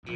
Hi,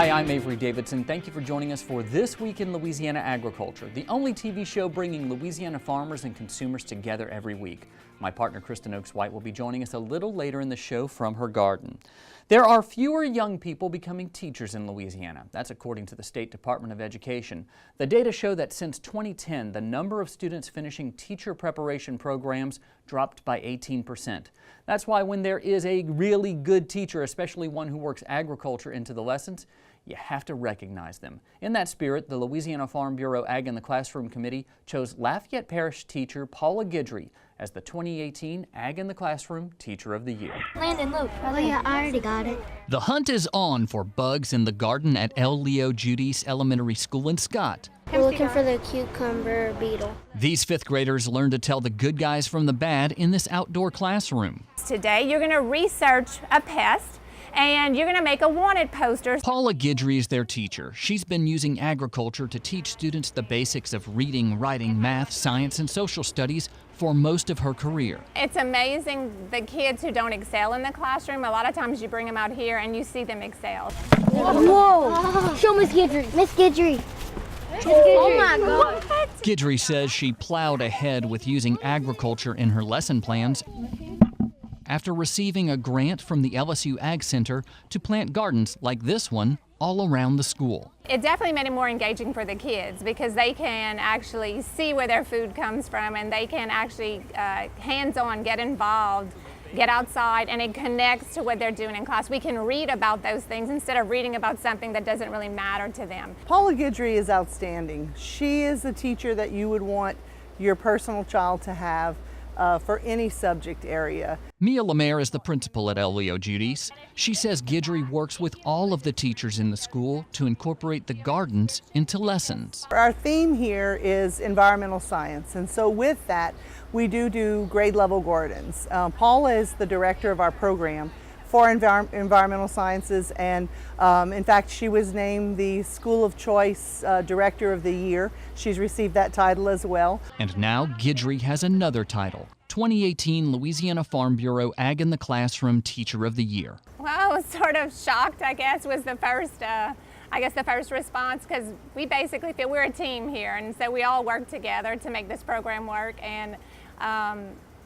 I'm Avery Davidson. Thank you for joining us for This Week in Louisiana Agriculture, the only TV show bringing Louisiana farmers and consumers together every week. My partner, Kristen Oaks-White, will be joining us a little later in the show from her garden. There are fewer young people becoming teachers in Louisiana. That's according to the State Department of Education. The data show that since 2010, the number of students finishing teacher preparation programs dropped by 18%. That's why when there is a really good teacher, especially one who works agriculture into the lessons, you have to recognize them. In that spirit, the Louisiana Farm Bureau Ag in the Classroom Committee chose Lafayette Parish teacher Paula Guidry as the 2018 Ag in the Classroom Teacher of the Year. Landon, look. Oh yeah, I already got it. The hunt is on for bugs in the garden at L. Leo Judice Elementary School in Scott. We're looking for the cucumber beetle. These fifth graders learn to tell the good guys from the bad in this outdoor classroom. Today you're going to research a pest and you're going to make a wanted poster. Paula Guidry is their teacher. She's been using agriculture to teach students the basics of reading, writing, math, science, and social studies for most of her career. It's amazing the kids who don't excel in the classroom. A lot of times you bring them out here and you see them excel. Whoa! Show Miss Guidry. Miss Guidry. Oh my God. Guidry says she plowed ahead with using agriculture in her lesson plans after receiving a grant from the LSU Ag Center to plant gardens like this one all around the school. It definitely made it more engaging for the kids because they can actually see where their food comes from and they can actually hands-on get involved, get outside, and it connects to what they're doing in class. We can read about those things instead of reading about something that doesn't really matter to them. Paula Guidry is outstanding. She is the teacher that you would want your personal child to have for any subject area. Mia Lemaire is the principal at L. Leo Judice. She says Guidry works with all of the teachers in the school to incorporate the gardens into lessons. Our theme here is environmental science, and so with that, we do grade level gardens. Paula is the director of our program for environmental sciences, and in fact she was named the School of Choice Director of the Year. She's received that title as well. And now Guidry has another title, 2018 Louisiana Farm Bureau Ag in the Classroom Teacher of the Year. Well, I was sort of shocked, I guess, was the first response, because we basically feel we're a team here, and so we all work together to make this program work. And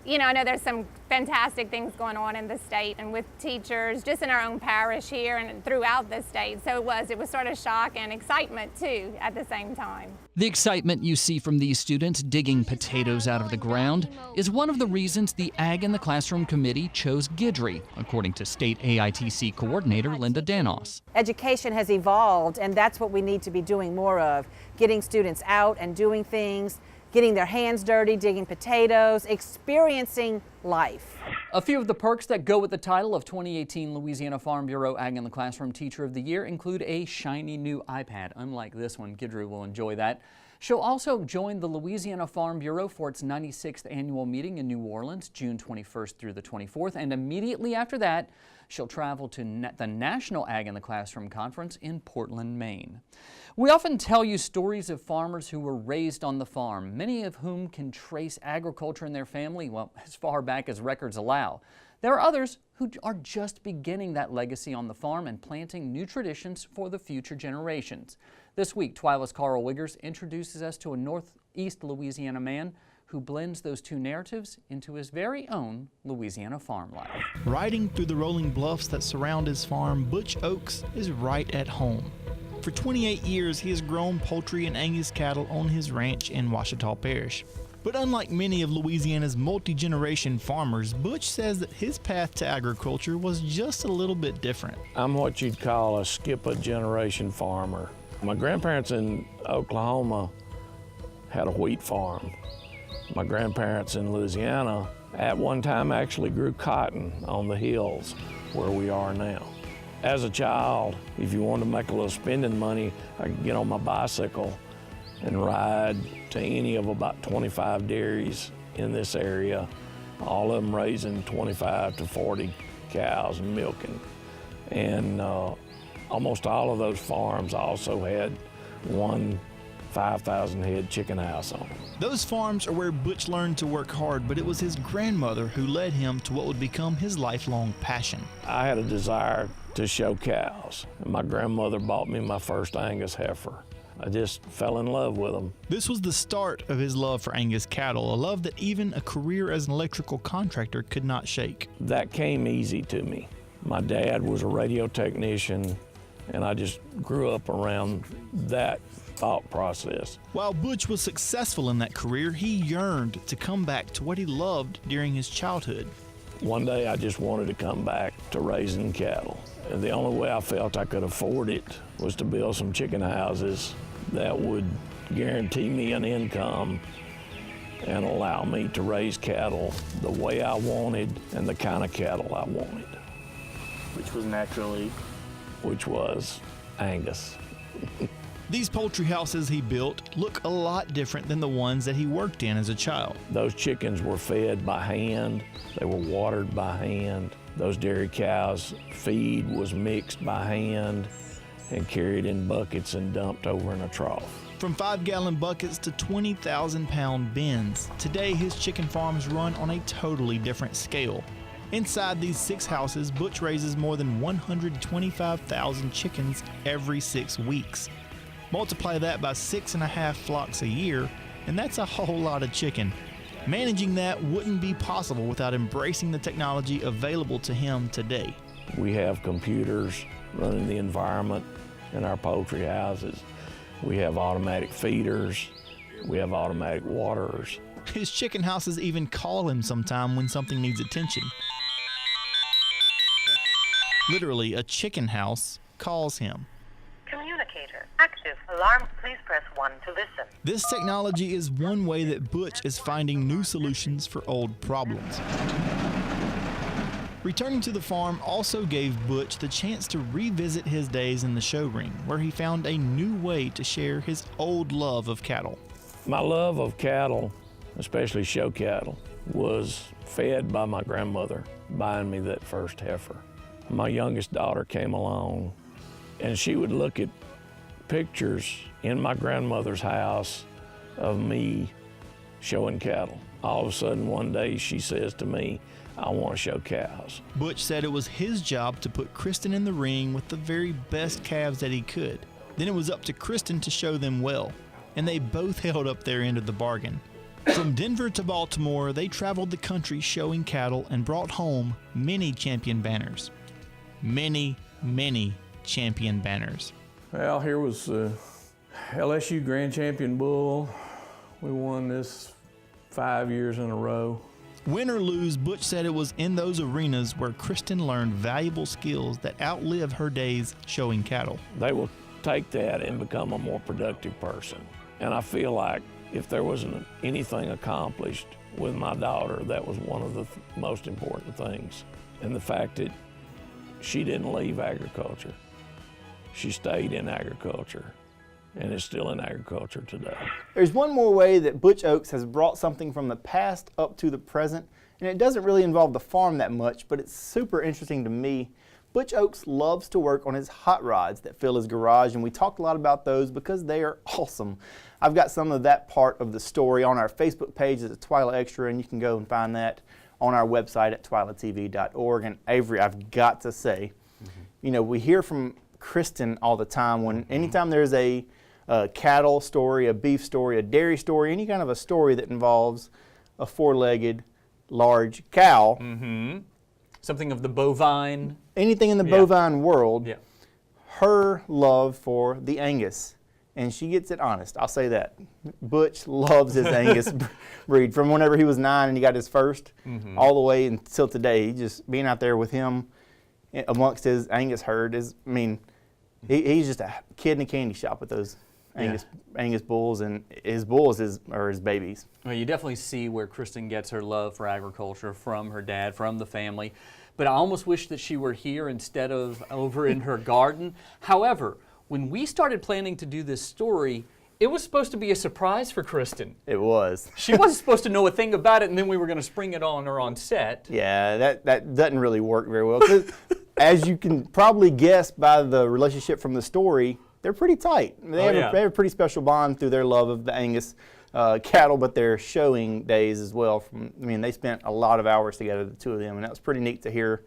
you know, I know there's some fantastic things going on in the state and with teachers just in our own parish here and throughout the state. So it was sort of shock and excitement too at the same time. The excitement you see from these students digging potatoes out of the ground is one of the reasons the Ag in the Classroom Committee chose Guidry, according to State AITC Coordinator Linda Danos. Education has evolved, and that's what we need to be doing more of, getting students out and doing things, getting their hands dirty, digging potatoes, experiencing life. A few of the perks that go with the title of 2018 Louisiana Farm Bureau Ag in the Classroom Teacher of the Year include a shiny new iPad. Unlike this one, Guidry will enjoy that. She'll also join the Louisiana Farm Bureau for its 96th annual meeting in New Orleans, June 21st through the 24th, and immediately after that, she'll travel to the National Ag in the Classroom Conference in Portland, Maine. We often tell you stories of farmers who were raised on the farm, many of whom can trace agriculture in their family, well, as far back as records allow. There are others who are just beginning that legacy on the farm and planting new traditions for the future generations. This week, Twila's Carl Wiggers introduces us to a Northeast Louisiana man who blends those two narratives into his very own Louisiana farm life. Riding through the rolling bluffs that surround his farm, Butch Oaks is right at home. For 28 years, he has grown poultry and Angus cattle on his ranch in Ouachita Parish. But unlike many of Louisiana's multi-generation farmers, Butch says that his path to agriculture was just a little bit different. I'm what you'd call a skip-a-generation farmer. My grandparents in Oklahoma had a wheat farm. My grandparents in Louisiana at one time actually grew cotton on the hills where we are now. As a child, if you wanted to make a little spending money, I could get on my bicycle and ride to any of about 25 dairies in this area, all of them raising 25 to 40 cows and milking. And almost all of those farms also had one 5,000 head chicken house on them. Those farms are where Butch learned to work hard, but it was his grandmother who led him to what would become his lifelong passion. I had a desire to show cows, and my grandmother bought me my first Angus heifer. I just fell in love with them. This was the start of his love for Angus cattle, a love that even a career as an electrical contractor could not shake. That came easy to me. My dad was a radio technician, and I just grew up around that thought process. While Butch was successful in that career, he yearned to come back to what he loved during his childhood. One day I just wanted to come back to raising cattle. And the only way I felt I could afford it was to build some chicken houses that would guarantee me an income and allow me to raise cattle the way I wanted and the kind of cattle I wanted. Which was naturally? Which was Angus. These poultry houses he built look a lot different than the ones that he worked in as a child. Those chickens were fed by hand, they were watered by hand. Those dairy cows' feed was mixed by hand and carried in buckets and dumped over in a trough. From 5-gallon buckets to 20,000-pound bins, today his chicken farms run on a totally different scale. Inside these 6 houses, Butch raises more than 125,000 chickens every 6 weeks. Multiply that by 6.5 flocks a year, and that's a whole lot of chicken. Managing that wouldn't be possible without embracing the technology available to him today. We have computers running the environment in our poultry houses. We have automatic feeders. We have automatic waterers. His chicken houses even call him sometime when something needs attention. Literally, a chicken house calls him. Communicator active. Alarm, please press 1 to listen. This technology is one way that Butch is finding new solutions for old problems. Returning to the farm also gave Butch the chance to revisit his days in the show ring, where he found a new way to share his old love of cattle. My love of cattle, especially show cattle, was fed by my grandmother buying me that first heifer. My youngest daughter came along, and she would look at pictures in my grandmother's house of me showing cattle. All of a sudden one day she says to me, I want to show cows. Butch said it was his job to put Kristen in the ring with the very best calves that he could. Then it was up to Kristen to show them well, and they both held up their end of the bargain. From Denver to Baltimore, they traveled the country showing cattle and brought home many champion banners. Many, many champion banners. Well, here was LSU Grand Champion Bull. We won this 5 years in a row. Win or lose, Butch said it was in those arenas where Kristen learned valuable skills that outlive her days showing cattle. They will take that and become a more productive person. And I feel like if there wasn't anything accomplished with my daughter, that was one of the most important things. And the fact that she didn't leave agriculture. She stayed in agriculture and is still in agriculture today. There's one more way that Butch Oaks has brought something from the past up to the present, and it doesn't really involve the farm that much, but it's super interesting to me. Butch Oaks loves to work on his hot rods that fill his garage, and we talked a lot about those because they are awesome. I've got some of that part of the story on our Facebook page as a Twila Extra, and you can go and find that on our website at twilatv.org. And Avery, I've got to say, you know, we hear from Kristen all the time anytime there's a cattle story, a beef story, a dairy story, any kind of a story that involves a 4-legged large cow. Something of the bovine. Anything in the bovine world, Yeah. her love for the Angus. And she gets it honest, I'll say that. Butch loves his Angus breed. From whenever he was 9 and he got his first, all the way until today, just being out there with him amongst his Angus herd is, I mean, he's just a kid in a candy shop with those Angus bulls, and his bulls are his babies. Well, you definitely see where Kristen gets her love for agriculture from her dad, from the family. But I almost wish that she were here instead of over in her garden. However, when we started planning to do this story, It was supposed to be a surprise for Kristen. It was. She wasn't supposed to know a thing about it, and then we were going to spring it on her on set. Yeah, that doesn't really work very well. 'Cause as you can probably guess by the relationship from the story, they're pretty tight. They have a pretty special bond through their love of the Angus cattle, but their showing days as well. They spent a lot of hours together, the two of them, and that was pretty neat to hear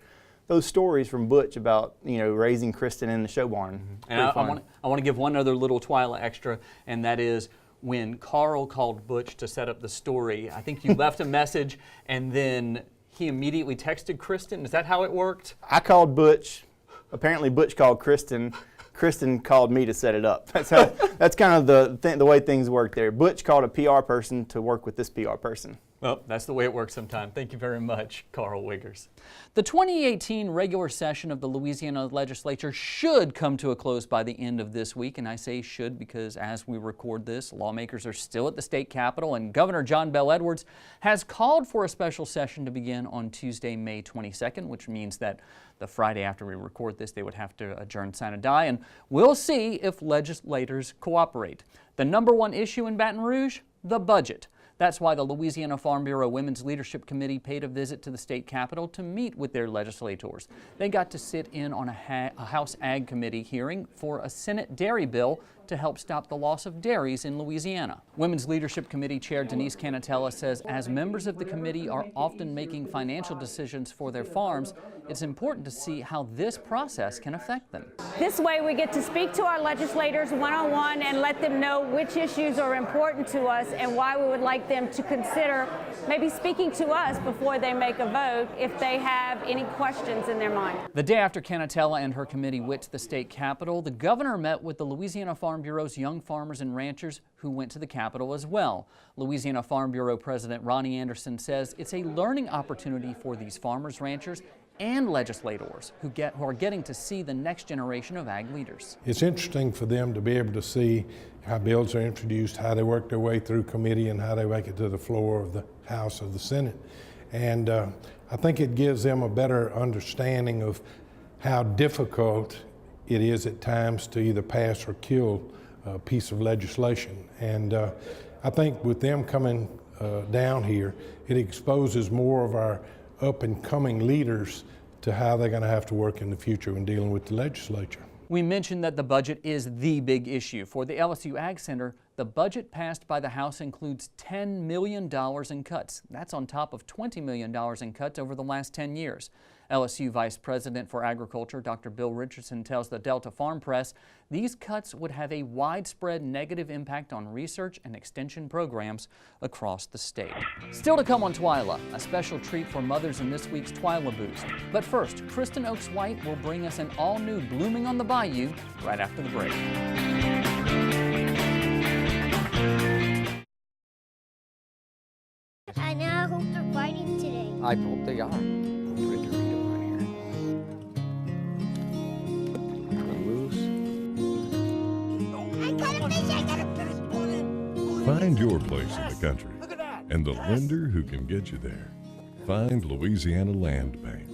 those stories from Butch about raising Kristen in the show barn. And I want to give one other little Twila extra, and that is when Carl called Butch to set up the story. I think you left a message, and then he immediately texted Kristen. Is that how it worked? I called Butch. Apparently, Butch called Kristen. Kristen called me to set it up. That's kind of the way things work there. Butch called a PR person to work with this PR person. Well, that's the way it works sometimes. Thank you very much, Carl Wiggers. The 2018 regular session of the Louisiana legislature should come to a close by the end of this week, and I say should because as we record this, lawmakers are still at the state capitol, and Governor John Bel Edwards has called for a special session to begin on Tuesday, May 22nd, which means that the Friday after we record this, they would have to adjourn sine die, and we'll see if legislators cooperate. The number one issue in Baton Rouge, the budget. That's why the Louisiana Farm Bureau Women's Leadership Committee paid a visit to the state capitol to meet with their legislators. They got to sit in on a House Ag Committee hearing for a Senate dairy bill to help stop the loss of dairies in Louisiana. Women's Leadership Committee Chair Denise Canatella says as members of the committee are often making financial decisions for their farms, it's important to see how this process can affect them. This way we get to speak to our legislators one-on-one and let them know which issues are important to us and why we would like them to consider maybe speaking to us before they make a vote if they have any questions in their mind. The day after Canatella and her committee went to the state capitol, the governor met with the Louisiana Farm Bureau's young farmers and ranchers who went to the capitol as well. Louisiana Farm Bureau President Ronnie Anderson says it's a learning opportunity for these farmers, ranchers, and legislators who are getting to see the next generation of ag leaders. It's interesting for them to be able to see how bills are introduced, how they work their way through committee, and how they make it to the floor of the House of the Senate. And I think it gives them a better understanding of how difficult it is at times to either pass or kill a piece of legislation. And I think with them coming down here, it exposes more of our up-and-coming leaders to how they're going to have to work in the future when dealing with the legislature. We mentioned that the budget is the big issue. For the LSU Ag Center, the budget passed by the House includes $10 million in cuts. That's on top of $20 million in cuts over the last 10 years. LSU Vice President for Agriculture, Dr. Bill Richardson, tells the Delta Farm Press these cuts would have a widespread negative impact on research and extension programs across the state. Still to come on Twila, a special treat for mothers in this week's Twila Boost. But first, Kristen Oaks White will bring us an all-new Blooming on the Bayou right after the break. I now hope they're fighting today. I hope they are. Find your place in the country and the lender who can get you there. Find Louisiana Land Bank.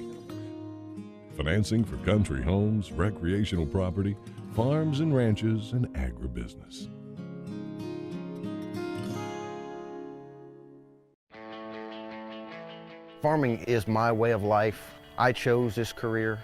Financing for country homes, recreational property, farms and ranches, and agribusiness. Farming is my way of life. I chose this career,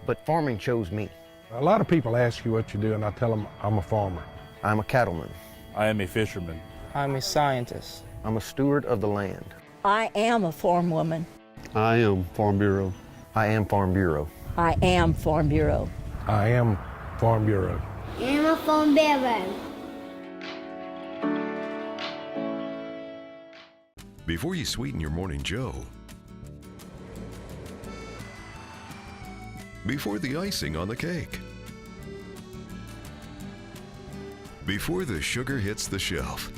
but farming chose me. A lot of people ask you what you do, and I tell them I'm a farmer. I'm a cattleman. I am a fisherman. I'm a scientist. I'm a steward of the land. I am a farm woman. I am Farm Bureau. I am Farm Bureau. I am Farm Bureau. I am Farm Bureau. I'm a Farm Bureau. Before you sweeten your morning joe, before the icing on the cake, before the sugar hits the shelf,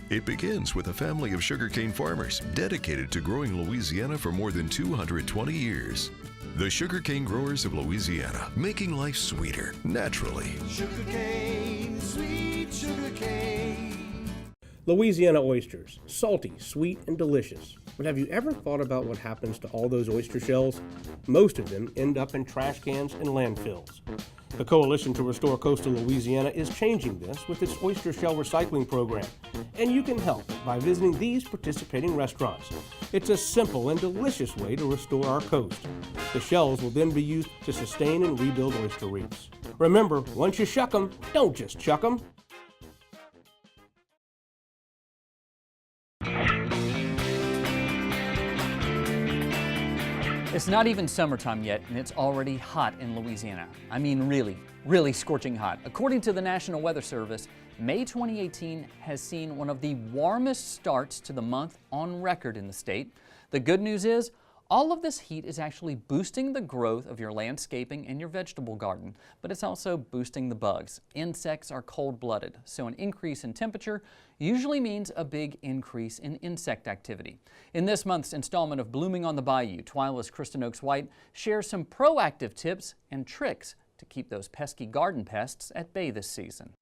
it begins with a family of sugarcane farmers dedicated to growing Louisiana for more than 220 years. The Sugarcane Growers of Louisiana, making life sweeter, naturally. Sugarcane, sweet sugarcane. Louisiana oysters, salty, sweet, and delicious. But have you ever thought about what happens to all those oyster shells? Most of them end up in trash cans and landfills. The Coalition to Restore Coastal Louisiana is changing this with its oyster shell recycling program, and you can help by visiting these participating restaurants. It's a simple and delicious way to restore our coast. The shells will then be used to sustain and rebuild oyster reefs. Remember, once you shuck them, don't just chuck them. It's not even summertime yet, and it's already hot in Louisiana. I mean, really scorching hot. According to the National Weather Service, May 2018 has seen one of the warmest starts to the month on record in the state. The good news is, all of this heat is actually boosting the growth of your landscaping and your vegetable garden, but it's also boosting the bugs. Insects are cold-blooded, so an increase in temperature usually means a big increase in insect activity. In this month's installment of Blooming on the Bayou, Twila's Kristen Oaks-White shares some proactive tips and tricks to keep those pesky garden pests at bay this season.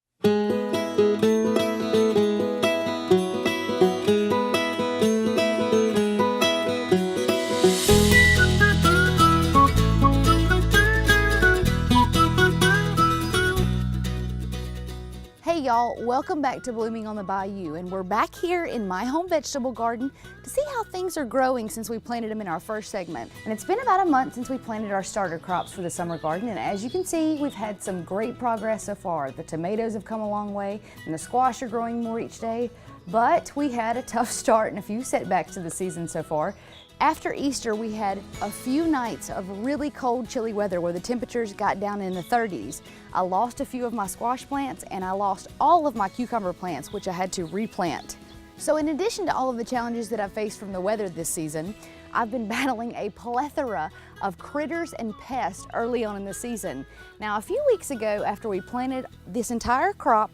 Hey y'all, welcome back to Blooming on the Bayou, and we're back here in my home vegetable garden to see how things are growing since we planted them in our first segment. And it's been about a month since we planted our starter crops for the summer garden, and as you can see, we've had some great progress so far. The tomatoes have come a long way, and the squash are growing more each day, but we had a tough start and a few setbacks to the season so far. After Easter, we had a few nights of really cold, chilly weather where the temperatures got down in the 30s. I lost a few of my squash plants, and I lost all of my cucumber plants, which I had to replant. So in addition to all of the challenges that I've faced from the weather this season, I've been battling a plethora of critters and pests early on in the season. Now, a few weeks ago, after we planted this entire crop,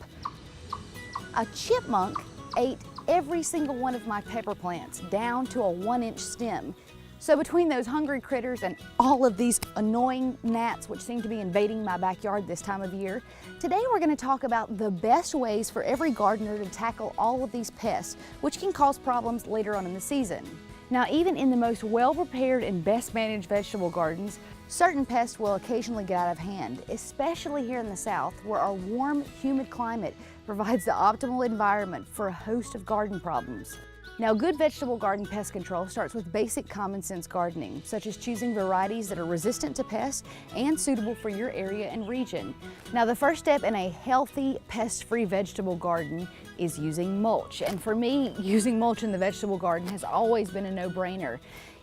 a chipmunk ate every single one of my pepper plants down to a 1-inch stem. So between those hungry critters and all of these annoying gnats which seem to be invading my backyard this time of year, today we're going to talk about the best ways for every gardener to tackle all of these pests, which can cause problems later on in the season. Now, even in the most well-prepared and best managed vegetable gardens, certain pests will occasionally get out of hand, especially here in the South, where our warm, humid climate provides the optimal environment for a host of garden problems. Now, good vegetable garden pest control starts with basic common sense gardening, such as choosing varieties that are resistant to pests and suitable for your area and region. Now, the first step in a healthy, pest-free vegetable garden is using mulch. And for me, using mulch in the vegetable garden has always been a no-brainer.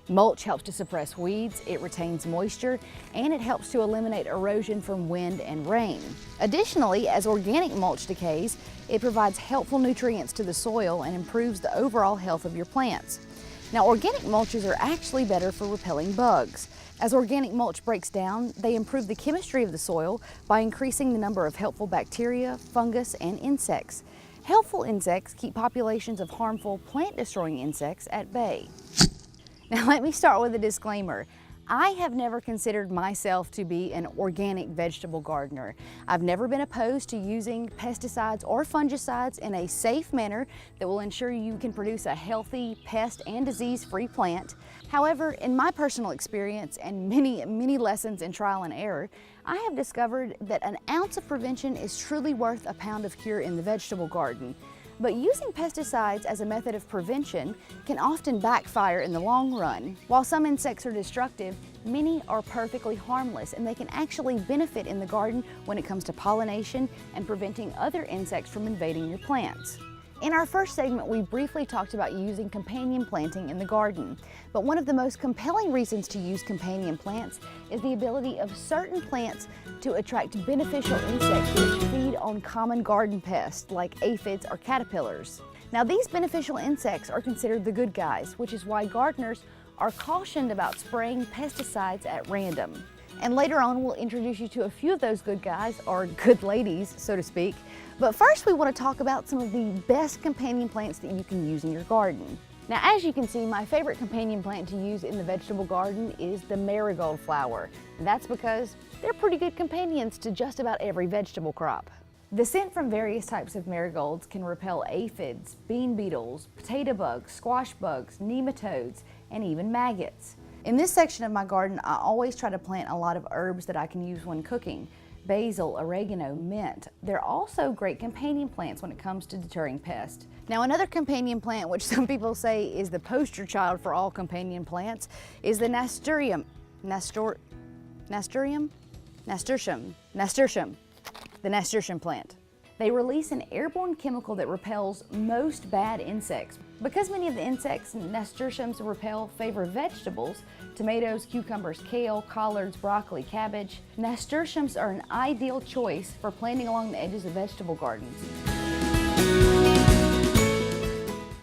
Mulch helps to suppress weeds, it retains moisture, and it helps to eliminate erosion from wind and rain. Additionally, as organic mulch decays, it provides helpful nutrients to the soil and improves the overall health of your plants. Now, organic mulches are actually better for repelling bugs. As organic mulch breaks down, they improve the chemistry of the soil by increasing the number of helpful bacteria, fungus, and insects. Helpful insects keep populations of harmful plant-destroying insects at bay. Now, let me start with a disclaimer. I have never considered myself to be an organic vegetable gardener. I've never been opposed to using pesticides or fungicides in a safe manner that will ensure you can produce a healthy, pest and disease-free plant. However, in my personal experience and many lessons in trial and error, I have discovered that an ounce of prevention is truly worth a pound of cure in the vegetable garden. But using pesticides as a method of prevention can often backfire in the long run. While some insects are destructive, many are perfectly harmless, and they can actually benefit in the garden when it comes to pollination and preventing other insects from invading your plants. In our first segment, we briefly talked about using companion planting in the garden. But one of the most compelling reasons to use companion plants is the ability of certain plants to attract beneficial insects which feed on common garden pests like aphids or caterpillars. Now, these beneficial insects are considered the good guys, which is why gardeners are cautioned about spraying pesticides at random. And later on, we'll introduce you to a few of those good guys, or good ladies, so to speak. But first, we want to talk about some of the best companion plants that you can use in your garden. Now, as you can see, my favorite companion plant to use in the vegetable garden is the marigold flower. And that's because they're pretty good companions to just about every vegetable crop. The scent from various types of marigolds can repel aphids, bean beetles, potato bugs, squash bugs, nematodes, and even maggots. In this section of my garden, I always try to plant a lot of herbs that I can use when cooking. Basil, oregano, mint. They're also great companion plants when it comes to deterring pests. Now, another companion plant, which some people say is the poster child for all companion plants, is the nasturtium. Nasturtium? Nasturtium. The nasturtium plant. They release an airborne chemical that repels most bad insects. Because many of the insects nasturtiums repel favor vegetables, tomatoes, cucumbers, kale, collards, broccoli, cabbage, nasturtiums are an ideal choice for planting along the edges of vegetable gardens.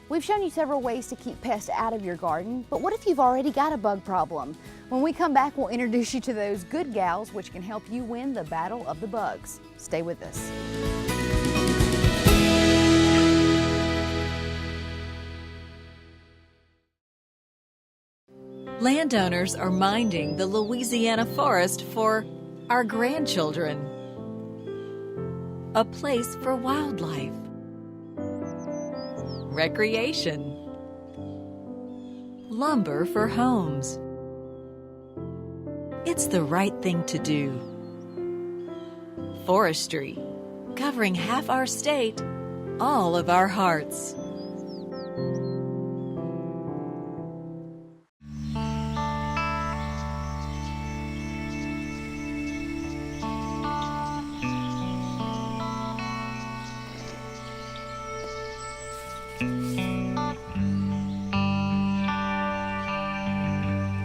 We've shown you several ways to keep pests out of your garden, but what if you've already got a bug problem? When we come back, we'll introduce you to those good gals which can help you win the battle of the bugs. Stay with us. Landowners are minding the Louisiana forest for our grandchildren. A place for wildlife, recreation, lumber for homes. It's the right thing to do. Forestry, covering half our state, all of our hearts.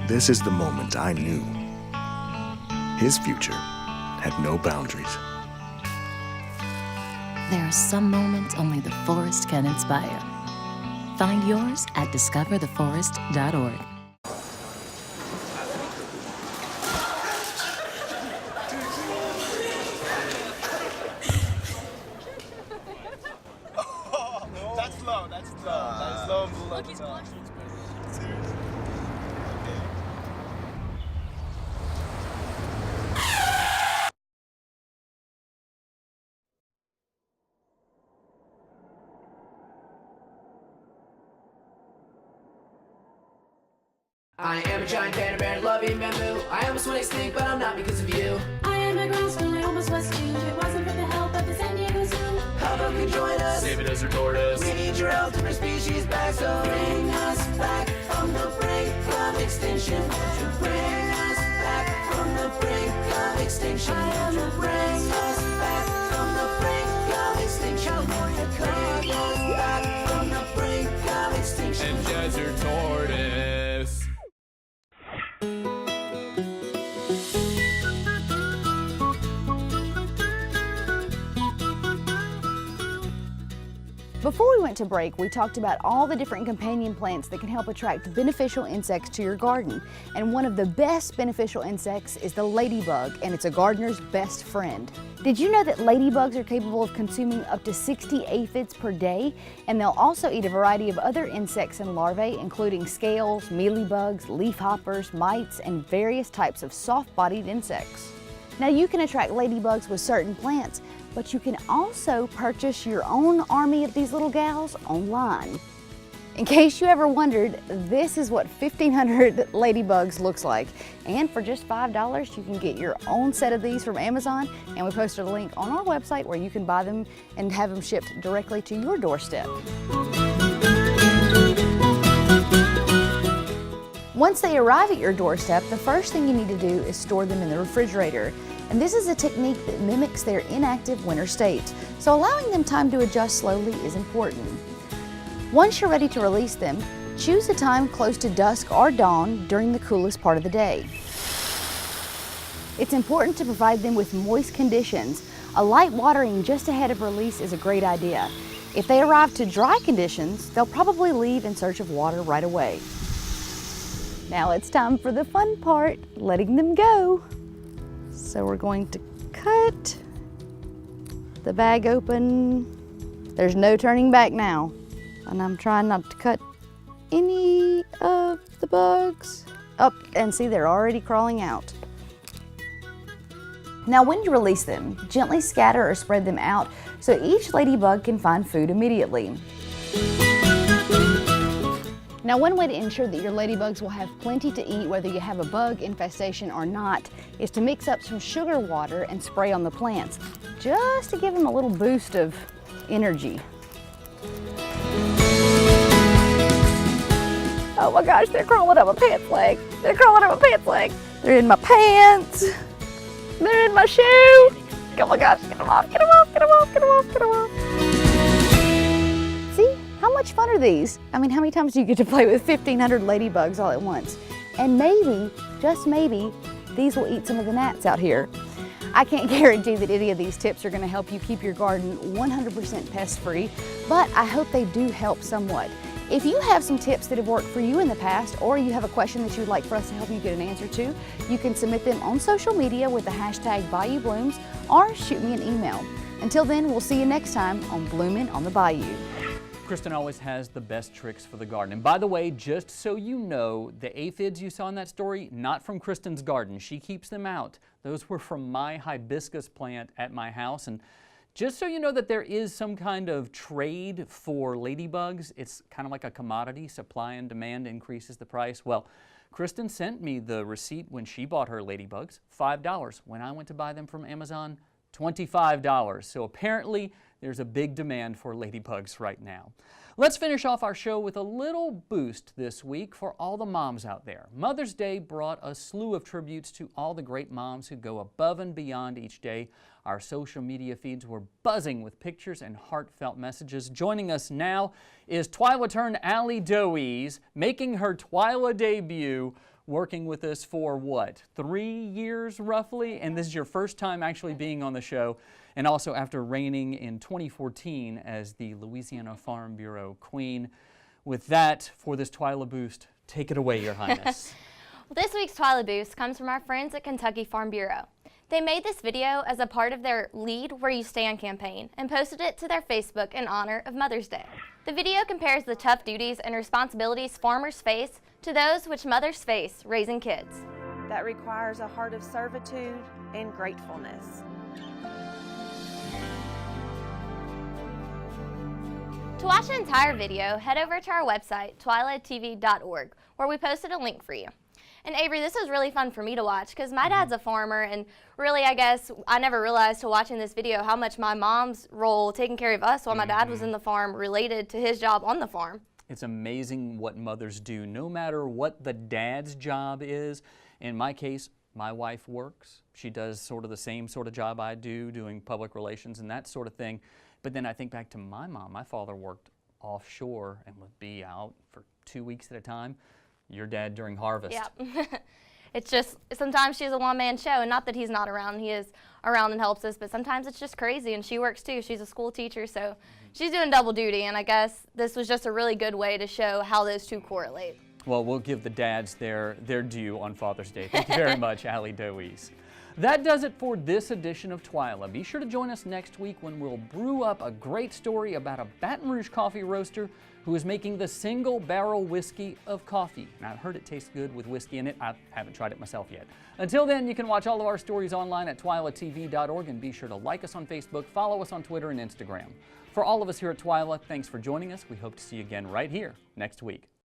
This is the moment I knew his future had no boundaries. There are some moments only the forest can inspire. Find yours at discovertheforest.org. That's low, that's low. That's low and below. Seriously. I am a giant panda bear, loving bamboo. I almost went extinct, but I'm not because of you. I am a ground squirrel, I almost was too. If it wasn't for the help of the San Diego Zoo. How about you join us? Save it as our tortoise. We need your help to bring species back, so bring us back from the brink of extinction. Won't you bring us back from the brink of extinction? Won't you bring us back from the brink of extinction? California, bring us back from the brink of extinction. And desert tortoise. Before we went to break, we talked about all the different companion plants that can help attract beneficial insects to your garden. And one of the best beneficial insects is the ladybug, and it's a gardener's best friend. Did you know that ladybugs are capable of consuming up to 60 aphids per day? And they'll also eat a variety of other insects and larvae, including scales, mealybugs, leafhoppers, mites, and various types of soft-bodied insects. Now, you can attract ladybugs with certain plants, but you can also purchase your own army of these little gals online. In case you ever wondered, this is what 1,500 ladybugs looks like. And for just $5, you can get your own set of these from Amazon, and we posted a link on our website where you can buy them and have them shipped directly to your doorstep. Once they arrive at your doorstep, the first thing you need to do is store them in the refrigerator. And this is a technique that mimics their inactive winter state, so allowing them time to adjust slowly is important. Once you're ready to release them, choose a time close to dusk or dawn during the coolest part of the day. It's important to provide them with moist conditions. A light watering just ahead of release is a great idea. If they arrive to dry conditions, they'll probably leave in search of water right away. Now it's time for the fun part, letting them go. So we're going to cut the bag open. There's no turning back now. And I'm trying not to cut any of the bugs. Oh, and see, they're already crawling out. Now when you release them, gently scatter or spread them out so each ladybug can find food immediately. Now one way to ensure that your ladybugs will have plenty to eat whether you have a bug infestation or not is to mix up some sugar water and spray on the plants, just to give them a little boost of energy. Oh my gosh, they're crawling up my pants leg. They're crawling up my pants leg. They're in my pants. They're in my shoe. Oh my gosh, get them off, get them off, get them off, get them off, get them off. See, how much fun are these? I mean, how many times do you get to play with 1,500 ladybugs all at once? And maybe, just maybe, these will eat some of the gnats out here. I can't guarantee that any of these tips are going to help you keep your garden 100% pest-free, but I hope they do help somewhat. If you have some tips that have worked for you in the past, or you have a question that you would like for us to help you get an answer to, you can submit them on social media with the hashtag BayouBlooms or shoot me an email. Until then, we'll see you next time on Bloomin' on the Bayou. Kristen always has the best tricks for the garden. And by the way, just so you know, the aphids you saw in that story, not from Kristen's garden. She keeps them out. Those were from my hibiscus plant at my house. And just so you know that there is some kind of trade for ladybugs, it's kind of like a commodity, supply and demand increases the price. Well, Kristen sent me the receipt when she bought her ladybugs, $5. When I went to buy them from Amazon, $25. So apparently there's a big demand for ladybugs right now. Let's finish off our show with a little boost this week for all the moms out there. Mother's Day brought a slew of tributes to all the great moms who go above and beyond each day. Our social media feeds were buzzing with pictures and heartfelt messages. Joining us now is Twila turned Allie Doise, making her Twila debut, working with us for what, 3 years roughly? And this is your first time actually being on the show. And also after reigning in 2014 as the Louisiana Farm Bureau Queen. With that, for this Twila Boost, take it away, Your Highness. Well, this week's Twila Boost comes from our friends at Kentucky Farm Bureau. They made this video as a part of their Lead Where You Stand campaign and posted it to their Facebook in honor of Mother's Day. The video compares the tough duties and responsibilities farmers face to those which mothers face raising kids. That requires a heart of servitude and gratefulness. To watch the entire video, head over to our website, twilatv.org, where we posted a link for you. And Avery, this was really fun for me to watch because my dad's a farmer, and really, I guess, I never realized till watching this video how much my mom's role taking care of us while my dad was in the farm related to his job on the farm. It's amazing what mothers do, no matter what the dad's job is. In my case, my wife works. She does sort of the same sort of job I do, doing public relations and that sort of thing. But then I think back to my mom. My father worked offshore and would be out for 2 weeks at a time. Your dad during harvest. Yep. It's just, sometimes she's a one-man show, and not that he's not around. He is around and helps us, but sometimes it's just crazy, and she works too. She's a school teacher, so she's doing double duty, and I guess this was just a really good way to show how those two correlate. Well, we'll give the dads their due on Father's Day. Thank you very much, Allie Doise. That does it for this edition of Twila. Be sure to join us next week when we'll brew up a great story about a Baton Rouge coffee roaster who is making the single barrel whiskey of coffee. And I've heard it tastes good with whiskey in it. I haven't tried it myself yet. Until then, you can watch all of our stories online at twilatv.org and be sure to like us on Facebook, follow us on Twitter and Instagram. For all of us here at Twila, thanks for joining us. We hope to see you again right here next week.